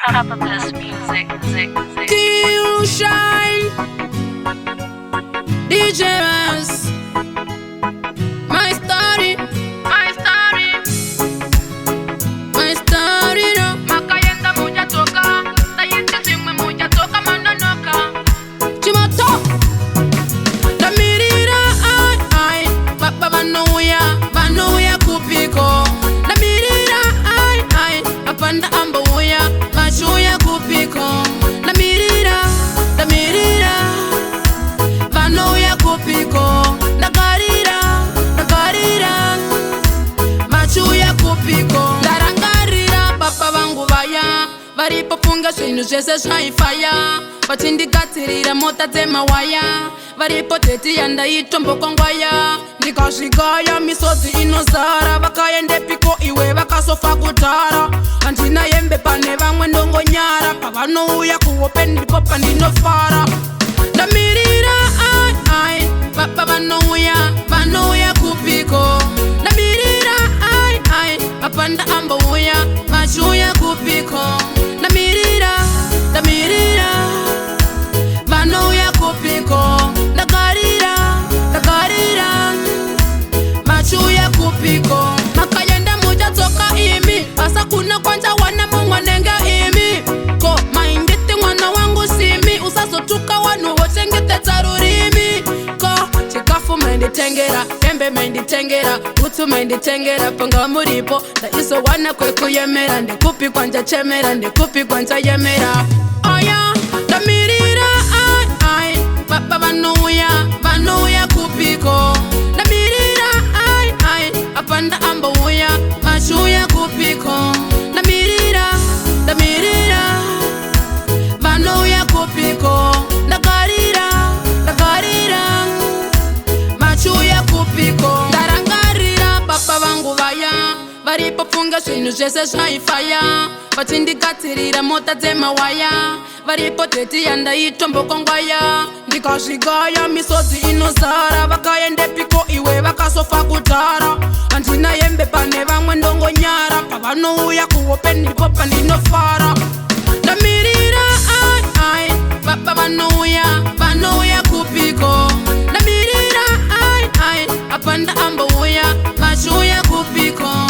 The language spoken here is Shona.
Papa's music. King Shine, DJ Ras, my story, no. Makayenda muja toka, tayinti zimwe muja toka mananoka. Chimoto, lamirira ai, papa vanuya kupiko. Lamirira ai, apanda ambuya, machuya kupiko. Lamirira, vanuya kupiko. Nagarira, machuya kupiko. Ndarangarira papa vangu vaya, varipofunga zvinhu zvese zvaifaya. Vachindikatirira mota dzemawaya, varipoteti yandaitombokongwaya. Ndikazvikaya misodzi inozara, vakaendepiko iwe vakasofa kudhara. Handina yembe pane vamwe ndongonyara, pavanouya kuhope ndipo pandinofara. Ndamirira ai, papa vanouya kupiko. Ndamirira ai, apanda ambouya, machuya kupiko. Ndamirira, vanouya kupiko. Ndagarira, machuya kupiko. Makayenda muchatsoka imi, asa kuna kwanja wana mungwanenge imi. Ko mainditi mwana wangu simi, usazotuka wanu vochengetedza rurimi. Ko chikafu mainditengera, yembe mainditengera, utu mainditengera. Panga muripo, ndaiso wana kwekuyemera. Ndikupi kwanja chemera, ndikupi kwanja yemera. Oya, ndamirira ai, papa vanuya kupiko. Ndamirira ai, apanda ambouya, machuya kupiko. Ndamirira, vanuya kupiko. Ndagarira, machuya kupiko. Ndarangarira papa vangu vaya, varipofunga zvinhu zvese zvaifaya. Vachindikatirira mota dzemawaya, varipoteti yandaitombokongwaya. Ndikazvikaya misodzi inozara, vakaendepiko iwe vakasofa kudhara. Handina yembe pane vamwe ndongonyara, pavanouya kuhope ndipo pandinofara. Ndamirira ai, papa vanouya kupiko. Ndamirira ai, apanda ambouya, machuya kupiko.